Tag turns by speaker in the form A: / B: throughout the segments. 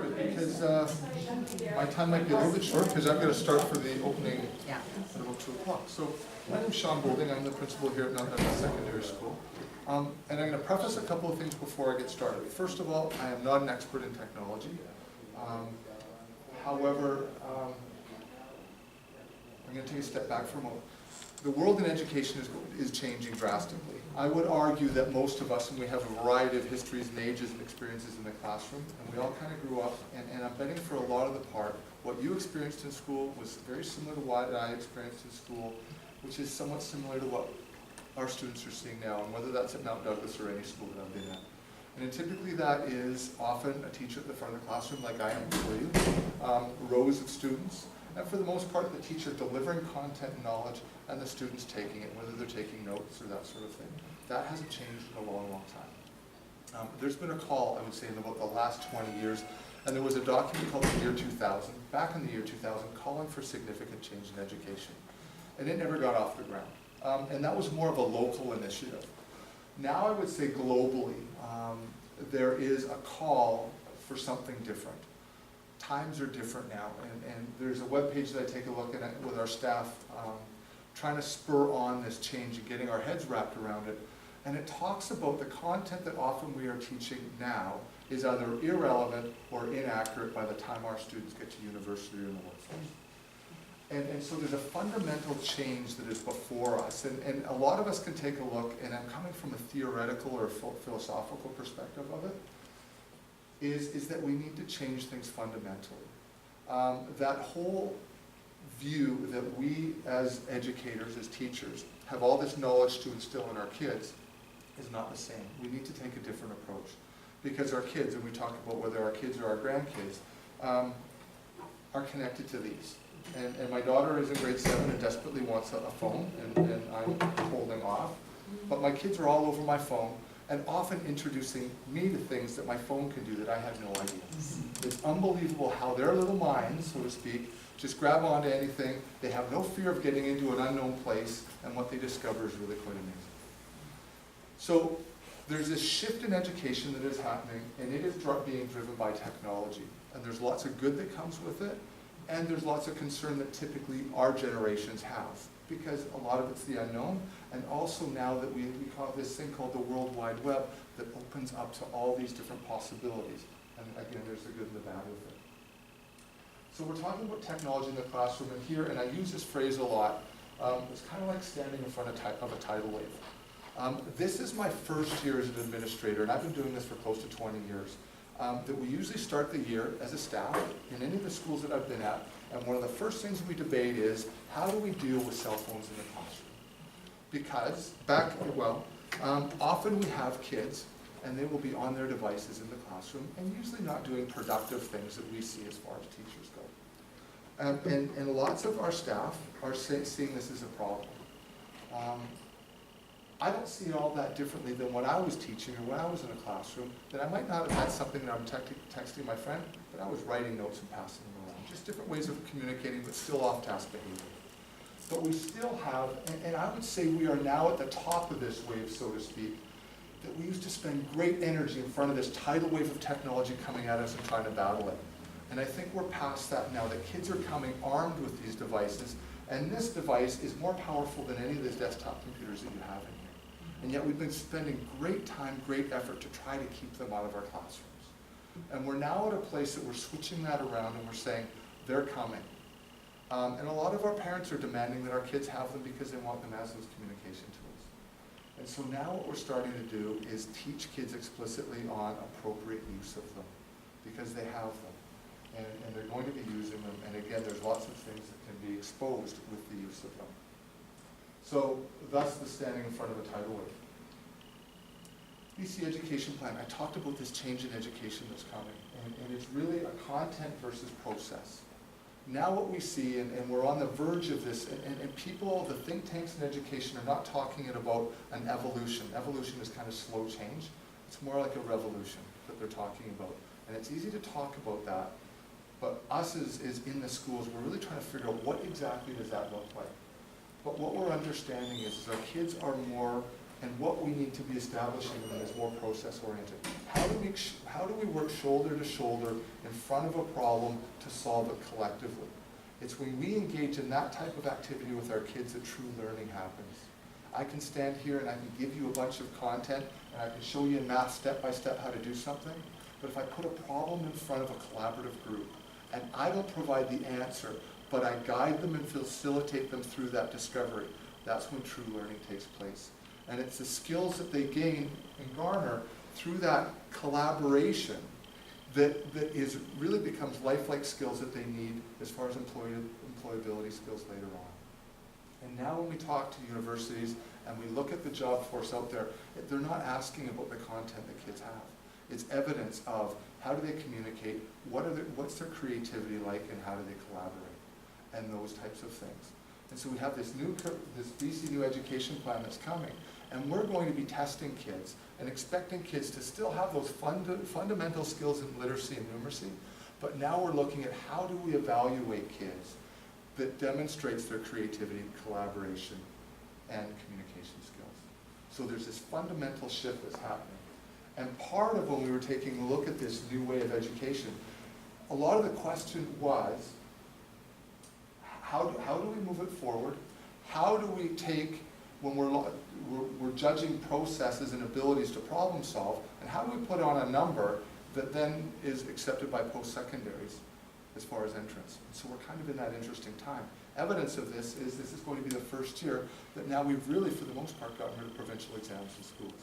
A: Because my time might be a little bit short because I've got to start for the opening at about 2 o'clock. So my name is Shawn Boulding. I'm the principal here at Mount Secondary School. And I'm going to preface a couple of things before I get started. First of all, I am not an expert in technology. However, I'm going to take a step back for a moment. The world in education is changing drastically. I would argue that most of us, and we have a variety of histories and ages and experiences in the classroom, and we all kind of grew up, and I'm betting for a lot of the part, what you experienced in school was very similar to what I experienced in school, which is somewhat similar to what our students are seeing now, and whether that's at Mount Douglas or any school that I've been at. And typically that is often a teacher at the front of the classroom, like I am for you, rows of students, and for the most part, the teacher delivering content and knowledge, and the students taking it, whether they're taking notes or that sort of thing. That hasn't changed in a long, long time. There's been a call, I would say, in about the last 20 years, and there was a document called the year 2000, back in the year 2000, calling for significant change in education. And it never got off the ground. And that was more of a local initiative. Now I would say globally, there is a call for something different. Times are different now, and there's a webpage that I take a look at with our staff, trying to spur on this change and getting our heads wrapped around it. And it talks about the content that often we are teaching now is either irrelevant or inaccurate by the time our students get to university or in the workforce. And so there's a fundamental change that is before us. And a lot of us can take a look, and I'm coming from a theoretical or philosophical perspective of it, is that we need to change things fundamentally. That whole view that we as educators, as teachers, have all this knowledge to instill in our kids is not the same. We need to take a different approach. Because our kids, and we talk about whether our kids or our grandkids, are connected to these. And my daughter is in grade 7 and desperately wants a phone, and I'm holding off. But my kids are all over my phone, and often introducing me to things that my phone can do that I had no idea. It's unbelievable how their little minds, so to speak, just grab onto anything. They have no fear of getting into an unknown place, and what they discover is really quite amazing. So there's this shift in education that is happening, and it is being driven by technology. And there's lots of good that comes with it, and there's lots of concern that typically our generations have, because a lot of it's the unknown, and also now that we call this thing called the World Wide Web that opens up to all these different possibilities. And again, there's the good and the bad with it. So we're talking about technology in the classroom, and here, and I use this phrase a lot, it's kind of like standing in front of a tidal wave. This is my first year as an administrator, and I've been doing this for close to 20 years. That we usually start the year as a staff in any of the schools that I've been at, and one of the first things we debate is, how do we deal with cell phones in the classroom? Because, often we have kids, and they will be on their devices in the classroom, and usually not doing productive things that we see as far as teachers go. And lots of our staff are seeing this as a problem. I don't see it all that differently than when I was teaching or when I was in a classroom, that I might not have had something that I'm texting my friend, but I was writing notes and passing them around. Just different ways of communicating, but still off-task behavior. But we still have, and I would say we are now at the top of this wave, so to speak, that we used to spend great energy in front of this tidal wave of technology coming at us and trying to battle it. And I think we're past that now, that kids are coming armed with these devices, and this device is more powerful than any of these desktop computers that you have in here. And yet we've been spending great time, great effort to try to keep them out of our classrooms. And we're now at a place that we're switching that around and we're saying, they're coming. And a lot of our parents are demanding that our kids have them because they want them as those communication tools. And so now what we're starting to do is teach kids explicitly on appropriate use of them, because they have them. And they're going to be using them. And again, there's lots of things that can be exposed with the use of them. So, thus the standing in front of a tidal wave. BC Education Plan, I talked about this change in education that's coming, and it's really a content versus process. Now what we see, and we're on the verge of this, and people, the think tanks in education are not talking about an evolution. Evolution is kind of slow change. It's more like a revolution that they're talking about. And it's easy to talk about that, but us as in the schools, we're really trying to figure out what exactly does that look like. But what we're understanding is our kids are more and what we need to be establishing in them is more process-oriented. How do we work shoulder to shoulder in front of a problem to solve it collectively? It's when we engage in that type of activity with our kids that true learning happens. I can stand here and I can give you a bunch of content and I can show you in math step by step how to do something, but if I put a problem in front of a collaborative group and I don't provide the answer, but I guide them and facilitate them through that discovery, that's when true learning takes place. And it's the skills that they gain and garner through that collaboration that really becomes lifelike skills that they need as far as employability skills later on. And now when we talk to universities and we look at the job force out there, they're not asking about the content that kids have. It's evidence of how do they communicate, what's their creativity like, and how do they collaborate, and those types of things. And so we have this BC New Education Plan that's coming, and we're going to be testing kids and expecting kids to still have those fundamental skills in literacy and numeracy, but now we're looking at how do we evaluate kids that demonstrates their creativity, collaboration, and communication skills. So there's this fundamental shift that's happening. And part of when we were taking a look at this new way of education, a lot of the question was, how do we move it forward? How do we take, when we're judging processes and abilities to problem solve, and how do we put on a number that then is accepted by post-secondaries as far as entrance? So we're kind of in that interesting time. Evidence of this is going to be the first year that now we've really, for the most part, gotten rid of provincial exams in schools.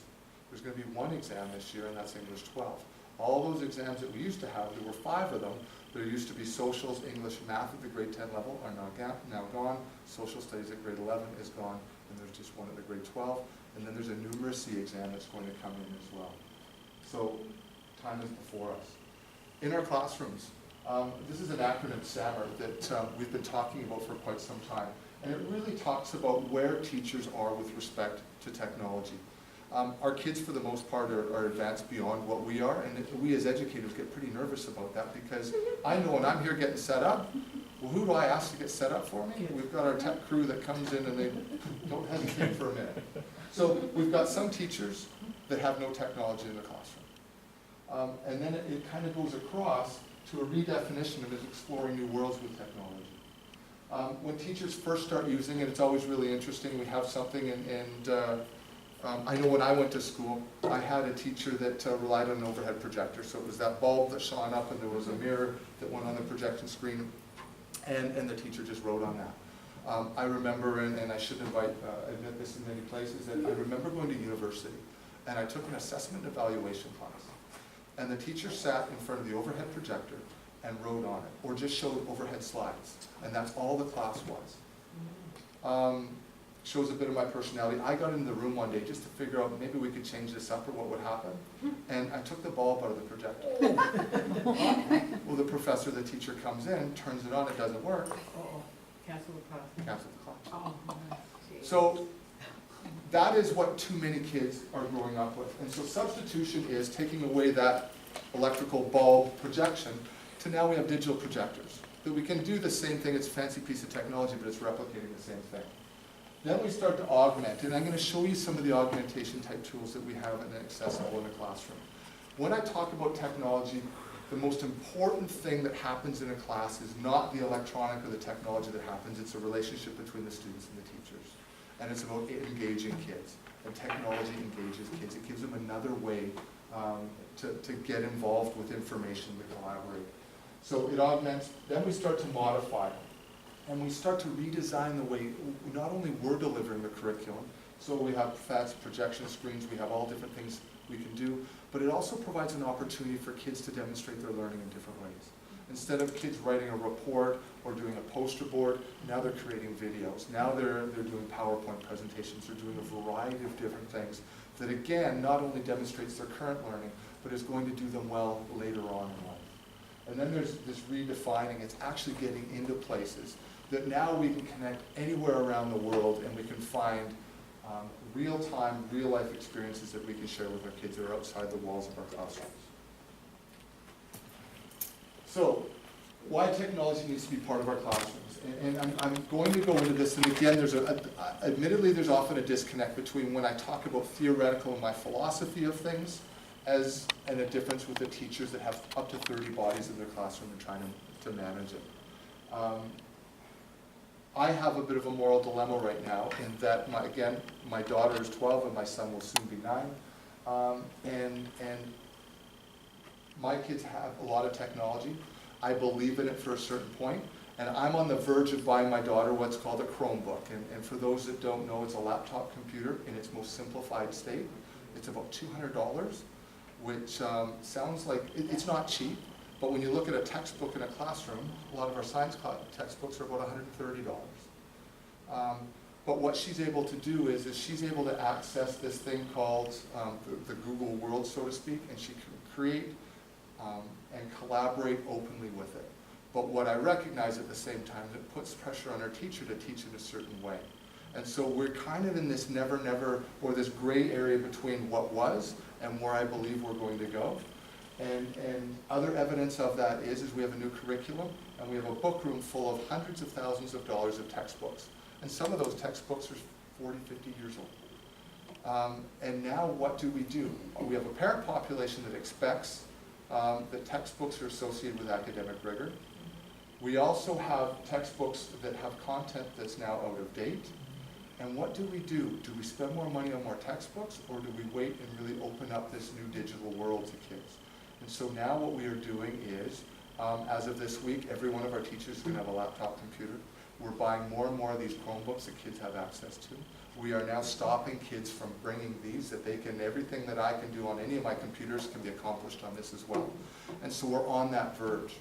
A: There's going to be one exam this year, and that's English 12. All those exams that we used to have, there were 5 of them. There used to be socials, English, math at the grade 10 level are now gone. Social studies at grade 11 is gone, and there's just one at the grade 12. And then there's a numeracy exam that's going to come in as well. So time is before us. In our classrooms, this is an acronym, SAMR, that we've been talking about for quite some time. And it really talks about where teachers are with respect to technology. Our kids, for the most part, are advanced beyond what we are, and we as educators get pretty nervous about that because I know when I'm here getting set up, well, who do I ask to get set up for me? We've got our tech crew that comes in and they don't hesitate for a minute. So we've got some teachers that have no technology in the classroom. And then it kind of goes across to a redefinition of exploring new worlds with technology. When teachers first start using it, it's always really interesting. We have something I know when I went to school, I had a teacher that relied on an overhead projector. So it was that bulb that shone up and there was a mirror that went on the projection screen, and the teacher just wrote on that. I remember, and I shouldn't admit this in many places, that I remember going to university and I took an assessment and evaluation class. And the teacher sat in front of the overhead projector and wrote on it, or just showed overhead slides. And that's all the class was. Shows a bit of my personality. I got into the room one day just to figure out maybe we could change this up or what would happen. And I took the bulb out of the projector. Well, the professor, the teacher comes in, turns it on, it doesn't work.
B: Cancel the class.
A: Cancel the class. So that is what too many kids are growing up with. And so substitution is taking away that electrical bulb projection to now we have digital projectors. That we can do the same thing, it's a fancy piece of technology, but it's replicating the same thing. Then we start to augment, and I'm going to show you some of the augmentation type tools that we have and accessible in the classroom. When I talk about technology, the most important thing that happens in a class is not the electronic or the technology that happens, it's a relationship between the students and the teachers. And it's about engaging kids, and technology engages kids. It gives them another way to get involved with information, to collaborate. So it augments, then we start to modify. And we start to redesign the way, not only we're delivering the curriculum, so we have FATS, projection screens, we have all different things we can do, but it also provides an opportunity for kids to demonstrate their learning in different ways. Instead of kids writing a report or doing a poster board, now they're creating videos. Now they're doing PowerPoint presentations, they're doing a variety of different things that again, not only demonstrates their current learning, but is going to do them well later on in life. And then there's this redefining, it's actually getting into places that now we can connect anywhere around the world and we can find real-time, real-life experiences that we can share with our kids that are outside the walls of our classrooms. So, why technology needs to be part of our classrooms. And I'm going to go into this, and again, admittedly, there's often a disconnect between when I talk about theoretical and my philosophy of things, and a difference with the teachers that have up to 30 bodies in their classroom and trying to manage it. I have a bit of a moral dilemma right now in that, my daughter is 12 and my son will soon be 9. And my kids have a lot of technology. I believe in it for a certain point, and I'm on the verge of buying my daughter what's called a Chromebook. And for those that don't know, it's a laptop computer in its most simplified state. It's about $200, which sounds like, it's not cheap, but when you look at a textbook in a classroom, a lot of our science textbooks are about $130. But what she's able to do is she's able to access this thing called the Google world, so to speak, and she can create and collaborate openly with it. But what I recognize at the same time is it puts pressure on our teacher to teach in a certain way. And so we're kind of in this never, or this gray area between what was and where I believe we're going to go. And other evidence of that is we have a new curriculum, and we have a book room full of hundreds of thousands of dollars of textbooks. And some of those textbooks are 40, 50 years old. And now what do? We have a parent population that expects that textbooks are associated with academic rigor. We also have textbooks that have content that's now out of date. And what do? Do we spend more money on more textbooks, or do we wait and really open up this new digital world to kids? And so now what we are doing is, as of this week, every one of our teachers is going to have a laptop computer. We're buying more and more of these Chromebooks that kids have access to. We are now stopping kids from bringing these, that they can, everything that I can do on any of my computers can be accomplished on this as well. And so we're on that verge.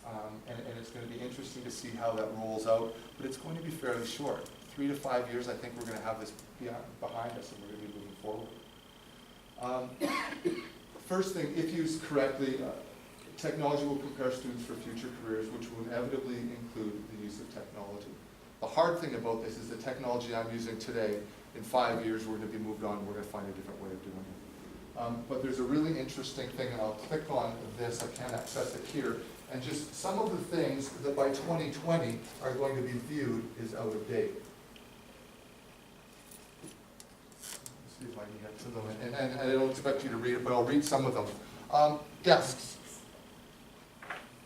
A: And it's going to be interesting to see how that rolls out, but it's going to be fairly short. 3 to 5 years, I think we're going to have this behind us, and we're going to be moving forward. First thing, if used correctly, technology will prepare students for future careers, which will inevitably include the use of technology. The hard thing about this is the technology I'm using today, in 5 years, we're going to be moved on, we're going to find a different way of doing it. But there's a really interesting thing, and I'll click on this, I can't access it here, and just some of the things that by 2020 are going to be viewed as out of date. Let's see if I can get to them, and I don't expect you to read it, but I'll read some of them. Desks.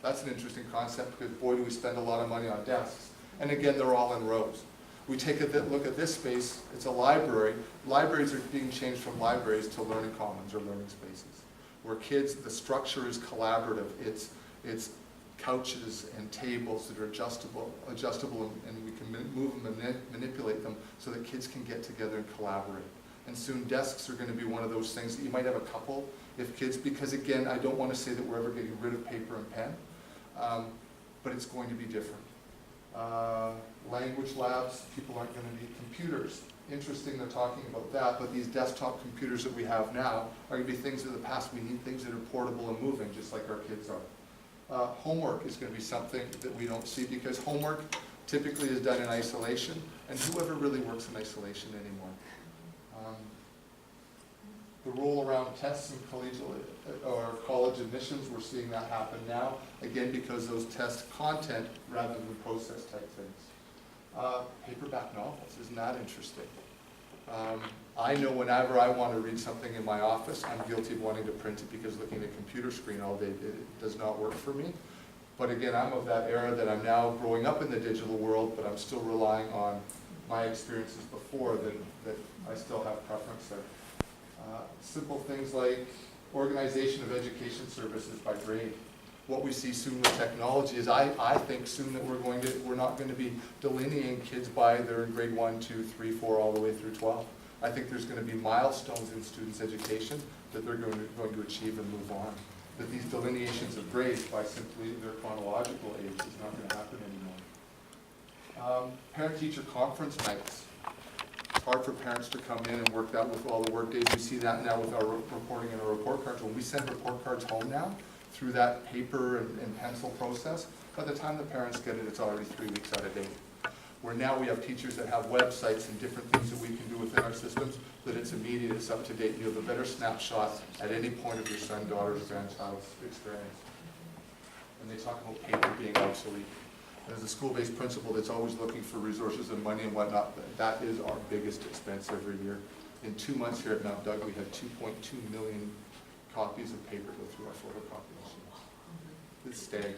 A: That's an interesting concept, because boy, do we spend a lot of money on desks. And again, they're all in rows. We take a look at this space, it's a library. Libraries are being changed from libraries to learning commons or learning spaces, where kids, the structure is collaborative. It's couches and tables that are adjustable, and we can move them and manipulate them so that kids can get together and collaborate. And soon desks are going to be one of those things that you might have a couple if kids, because again, I don't want to say that we're ever getting rid of paper and pen, but it's going to be different. Language labs, people aren't going to need computers. Interesting they're talking about that, but these desktop computers that we have now are going to be things of the past. We need things that are portable and moving, just like our kids are. Homework is going to be something that we don't see, because homework typically is done in isolation, and whoever really works in isolation anymore. The roll around tests and collegiate or college admissions, we're seeing that happen now, again because those test content rather than process type things. Paperback novels, isn't that interesting? I know whenever I want to read something in my office, I'm guilty of wanting to print it, because looking at a computer screen all day, it does not work for me. But again, I'm of that era that I'm now growing up in the digital world, but I'm still relying on my experiences before that I still have preference there. Simple things like organization of education services by grade. What we see soon with technology is I think soon that we're not going to be delineating kids by they're in grade 1, 2, 3, 4, all the way through 12. I think there's going to be milestones in students' education that they're going to achieve and move on. That these delineations of grades by simply their chronological age is not going to happen anymore. Parent-teacher conference nights. It's hard for parents to come in and work that with all the work days. We see that now with our reporting and our report cards. When we send report cards home now, through that paper and pencil process, by the time the parents get it, it's already 3 weeks out of date. Where now we have teachers that have websites and different things that we can do within our systems, that it's immediate, it's up to date, you have a better snapshot at any point of your son, daughter's, grandchild's experience. And they talk about paper being obsolete. And as a school-based principal that's always looking for resources and money and whatnot, that is our biggest expense every year. In 2 months here at Mount Doug, we had 2.2 million copies of paper go through our photocopy machine. It's staggering.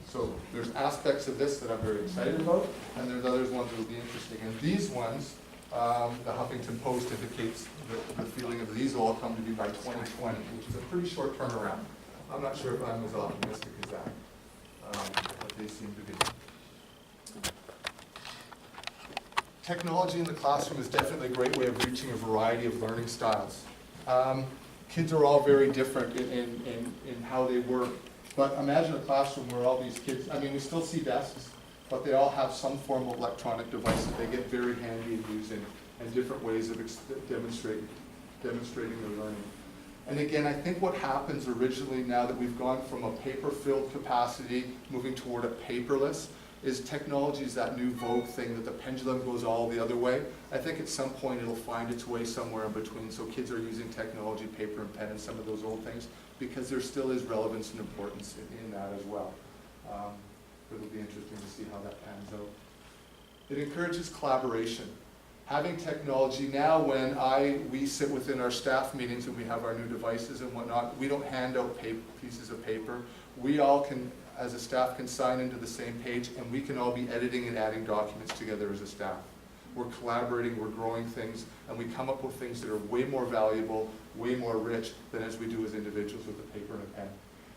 A: So there's aspects of this that I'm very excited about, and there's others ones that will be interesting. And these ones, the Huffington Post indicates the feeling of these will all come to be by 2020, which is a pretty short turnaround. I'm not sure if I'm as optimistic as that, but they seem to be. Technology in the classroom is definitely a great way of reaching a variety of learning styles. Kids are all very different in how they work. But imagine a classroom where all these kids, I mean, we still see desks, but they all have some form of electronic device that they get very handy in using, and different ways of demonstrating their learning. And again, I think what happens originally, now that we've gone from a paper-filled capacity, moving toward a paperless, is technology is that new vogue thing that the pendulum goes all the other way. I think at some point it'll find its way somewhere in between, so kids are using technology, paper and pen, and some of those old things, because there still is relevance and importance in that as well. It'll be interesting to see how that pans out. It encourages collaboration. Having technology now, when we sit within our staff meetings and we have our new devices and whatnot, we don't hand out pieces of paper. We all can, as a staff, can sign into the same page, and we can all be editing and adding documents together as a staff. We're collaborating, we're growing things, and we come up with things that are way more valuable, way more rich than as we do as individuals with a paper and a pen.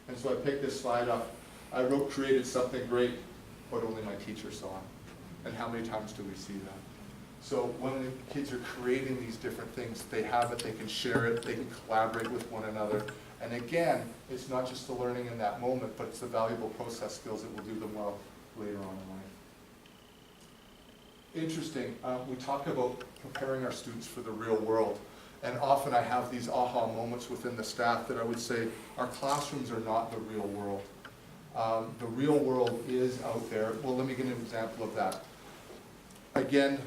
A: And so I picked this slide up. I wrote, created something great, but only my teacher saw it. And how many times do we see that? So when the kids are creating these different things, they have it, they can share it, they can collaborate with one another. And again, it's not just the learning in that moment, but it's the valuable process skills that will do them well later on in life. Interesting, we talk about preparing our students for the real world. And often I have these aha moments within the staff that I would say, our classrooms are not the real world. The real world is out there. Well, let me give you an example of that. Again,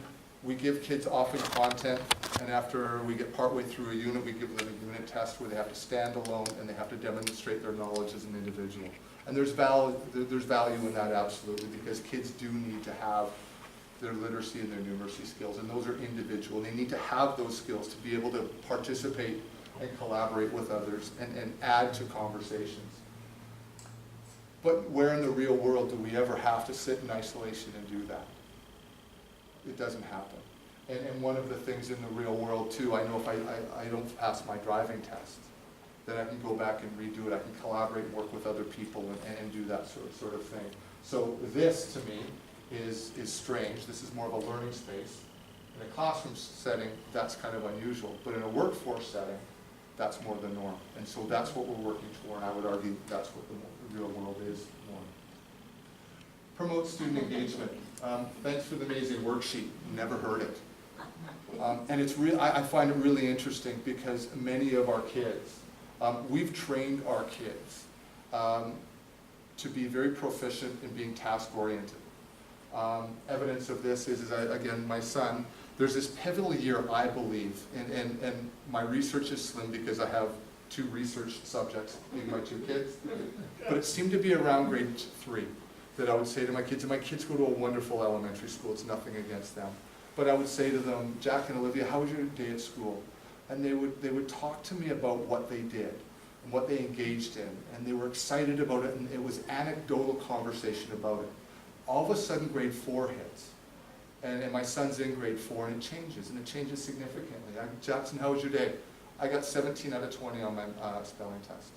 A: we give kids often content, and after we get partway through a unit, we give them a unit test where they have to stand alone and they have to demonstrate their knowledge as an individual. And there's value in that, absolutely, because kids do need to have their literacy and their numeracy skills, and those are individual. They need to have those skills to be able to participate and collaborate with others and add to conversations. But where in the real world do we ever have to sit in isolation and do that? It doesn't happen. And one of the things in the real world too, I know if I don't pass my driving test, then I can go back and redo it. I can collaborate and work with other people and do that sort of thing. So this, to me, is strange. This is more of a learning space. In a classroom setting, that's kind of unusual. But in a workforce setting, that's more the norm. And so that's what we're working toward, and I would argue that's what the real world is more. Promote student engagement. Thanks for the amazing worksheet. Never heard it. And it's I find it really interesting because many of our kids, we've trained our kids to be very proficient in being task-oriented. Evidence of this is again, my son, there's this pivotal year, I believe, and my research is slim because I have 2 research subjects, being my 2 kids, but it seemed to be around grade 3 that I would say to my kids, and my kids go to a wonderful elementary school, it's nothing against them, but I would say to them, Jack and Olivia, how was your day at school? And they would talk to me about what they did and what they engaged in, and they were excited about it, and it was anecdotal conversation about it. All of a sudden grade 4 hits, and my son's in grade 4, and it changes significantly. Jackson, how was your day? I got 17 out of 20 on my spelling test.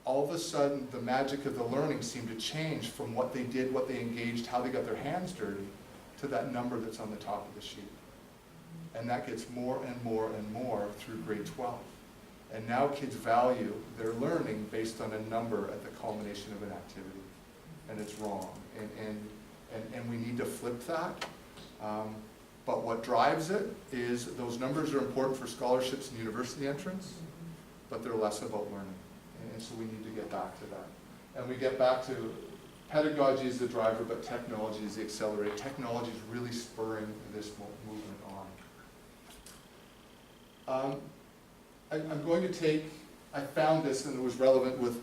A: All of a sudden, the magic of the learning seemed to change from what they did, what they engaged, how they got their hands dirty, to that number that's on the top of the sheet. And that gets more and more and more through grade 12. And now kids value their learning based on a number at the culmination of an activity. And it's wrong. And we need to flip that. But what drives it is those numbers are important for scholarships and university entrance, but they're less about learning. And so we need to get back to that. And we get back to pedagogy is the driver, but technology is the accelerator. Technology is really spurring this movement on. I'm going to take, I found this and it was relevant with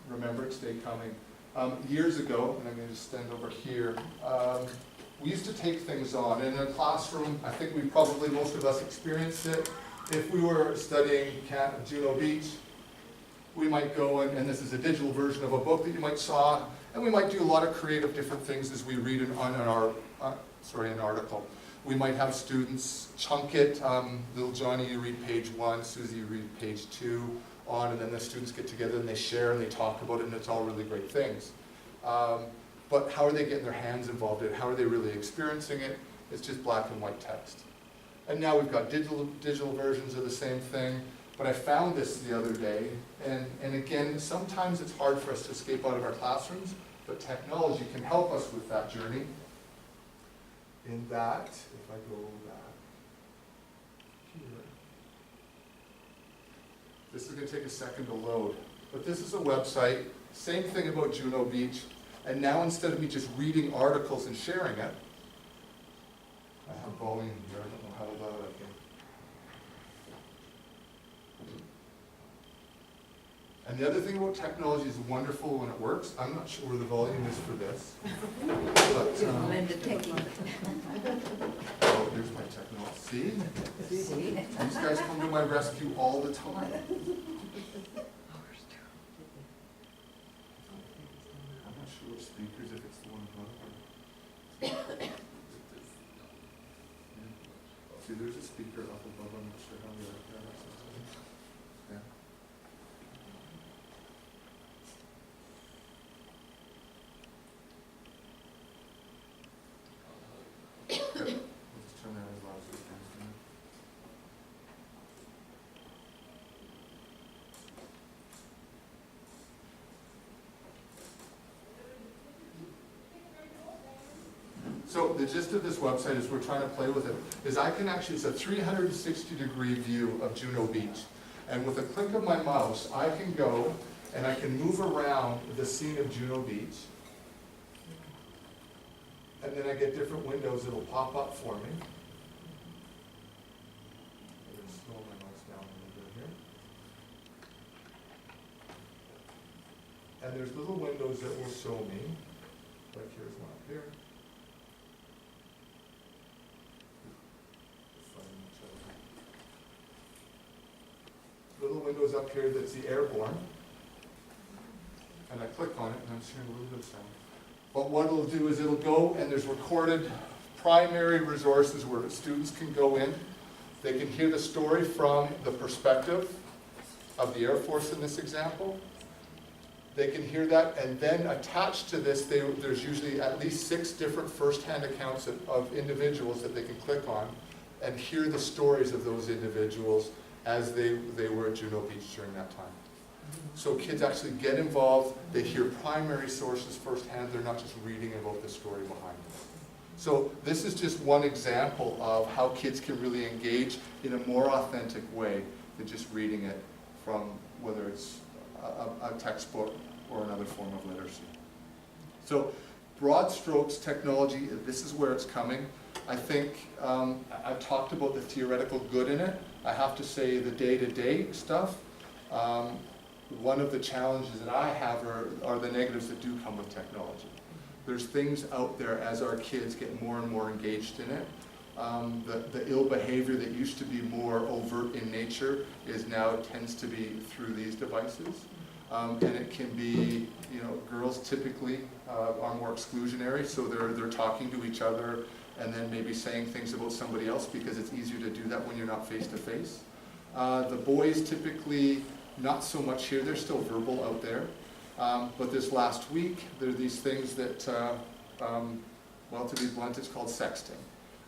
A: remember it, stay coming. Years ago, and I'm going to just stand over here, we used to take things on. In a classroom, I think most of us experienced it. If we were studying Juno Beach, we might go, and this is a digital version of a book that you might saw, and we might do a lot of creative different things as we read an article. We might have students chunk it, little Johnny, you read page 1, Susie, you read page 2, on, and then the students get together and they share and they talk about it, and it's all really great things. But how are they getting their hands involved in it? How are they really experiencing it? It's just black and white text. And now we've got digital versions of the same thing. But I found this the other day, and again, sometimes it's hard for us to escape out of our classrooms, but technology can help us with that journey. In that, if I go back here, this is going to take a second to load. But this is a website, same thing about Juno Beach, and now instead of me just reading articles and sharing it, I have volume here, I don't know how loud I can. And the other thing about technology is wonderful when it works. I'm not sure where the volume is for this. But, oh, here's my technology. See? These guys come to my rescue all the time. I'm not sure what speakers, if it's the one above. See, there's a speaker up above. I'm not sure how the other system. Yeah. We'll just turn that as loud as we can. So the gist of this website is we're trying to play with it, is I can actually, it's a 360-degree view of Juno Beach. And with a click of my mouse, I can go and I can move around the scene of Juno Beach. And then I get different windows that'll pop up for me. I'm going to slow my mouse down a little bit here. And there's little windows that will show me, like here's one up here. Little windows up here that's the airborne. And I click on it and I'm hearing a little bit of sound. But what it'll do is it'll go, and there's recorded primary resources where students can go in. They can hear the story from the perspective of the Air Force in this example. They can hear that, and then attached to this, there's usually at least 6 different first-hand accounts of individuals that they can click on and hear the stories of those individuals as they were at Juno Beach during that time. So kids actually get involved, they hear primary sources firsthand, they're not just reading about the story behind it. So this is just one example of how kids can really engage in a more authentic way than just reading it from whether it's a textbook or another form of literacy. So broad strokes technology, this is where it's coming. I think I've talked about the theoretical good in it. I have to say the day-to-day stuff, one of the challenges that I have are the negatives that do come with technology. There's things out there as our kids get more and more engaged in it. The ill behavior that used to be more overt in nature is now tends to be through these devices. And it can be, girls typically are more exclusionary, so they're talking to each other and then maybe saying things about somebody else because it's easier to do that when you're not face to face. The boys typically not so much here, they're still verbal out there. But this last week, there are these things that, well, to be blunt, it's called sexting.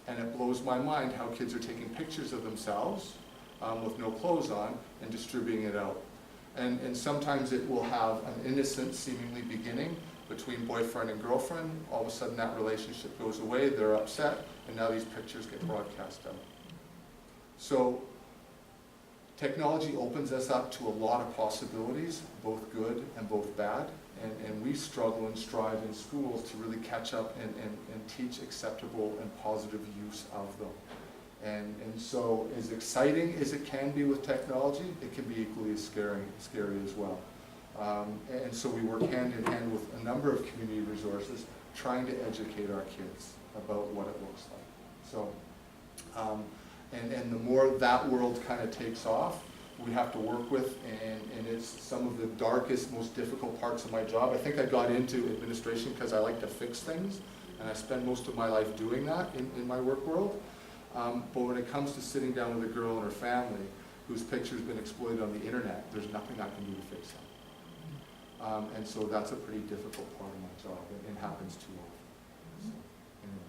A: And it blows my mind how kids are taking pictures of themselves with no clothes on and distributing it out. And sometimes it will have an innocent, seemingly beginning between boyfriend and girlfriend. All of a sudden that relationship goes away, they're upset, and now these pictures get broadcast out. So technology opens us up to a lot of possibilities, both good and both bad, and we struggle and strive in schools to really catch up and teach acceptable and positive use of them. And so as exciting as it can be with technology, it can be equally as scary as well. And so we work hand in hand with a number of community resources trying to educate our kids about what it looks like. So, and the more that world kind of takes off, we have to work with, and it's some of the darkest, most difficult parts of my job. I think I got into administration because I like to fix things, and I spend most of my life doing that in my work world. But when it comes to sitting down with a girl and her family whose picture's been exploited on the internet, there's nothing I can do to fix that. And so that's a pretty difficult part of my job, and it happens too often. So, anyway,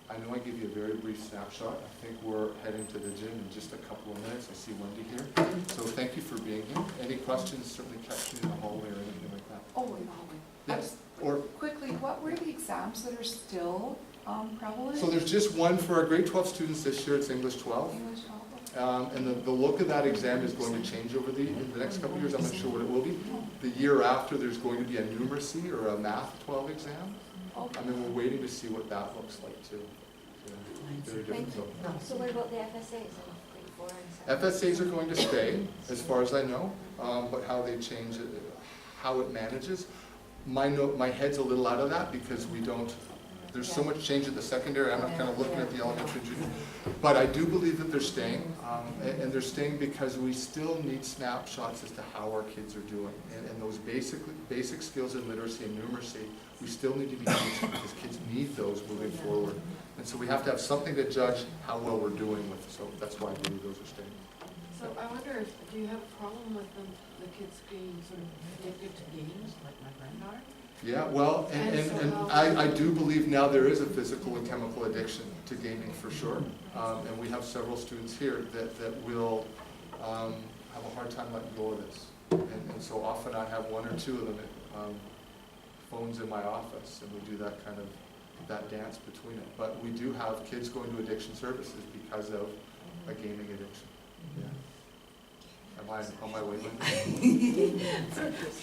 A: I know I give you a very brief snapshot. I think we're heading to the gym in just a couple of minutes. I see Wendy here. So thank you for being here. Any questions, certainly catch me in the hallway or anything like that.
C: Oh, in the hallway.
A: Yes. Or,
C: Quickly, what were the exams that are still prevalent?
A: so there's just one for our grade 12 students this year. It's English 12.
C: English 12?
A: And the look of that exam is going to change over in the next couple of years. I'm not sure what it will be. The year after, there's going to be a numeracy or a math 12 exam.
C: Okay.
A: I mean, we're waiting to see what that looks like too. Yeah, very
D: Thank
A: different.
D: you. So what about the FSAs in grade 4 and 7?
A: FSAs are going to stay, as far as I know, but how they change it, how it manages. My head's a little out of that because we don't, there's so much change at the secondary, I'm not kind of looking at the elementary, junior. But I do believe that they're staying, and they're staying because we still need snapshots as to how our kids are doing. And those basic skills in literacy and numeracy, we still need to be teaching because kids need those moving forward. And so we have to have something to judge how well we're doing with, so that's why I believe those are staying.
B: So I wonder if, do you have a problem with the kids being sort of addicted to games like my granddaughter?
A: Yeah, well, and I do believe now there is a physical and chemical addiction to gaming for sure. And we have several students here that will have a hard time letting go of this. And so often I have one or two of them phones in my office, and we do that kind of, that dance between it. But we do have kids going to addiction services because of a gaming addiction. Yeah. Am I on my way, Linda?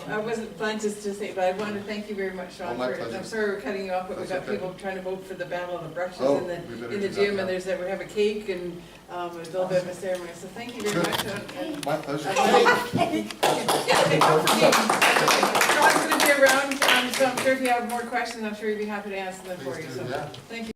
E: I wasn't planning to say, but I want to thank you very much, Shawn.
A: Oh, my pleasure.
E: I'm sorry we're cutting you off, but we've
A: That's
E: got
A: okay.
E: people trying to vote for the Battle of the Brushes
A: Oh,
E: in
A: we better
E: the
A: do that
E: gym,
A: now.
E: and there's we have a cake and a little bit of a ceremony. So thank you very much.
A: My pleasure.
E: Shawn's going to be around, so I'm sure if you have more questions, I'm sure he'd be happy to answer them for
A: Please
E: you.
A: do,
E: So
A: yeah.
E: thank you.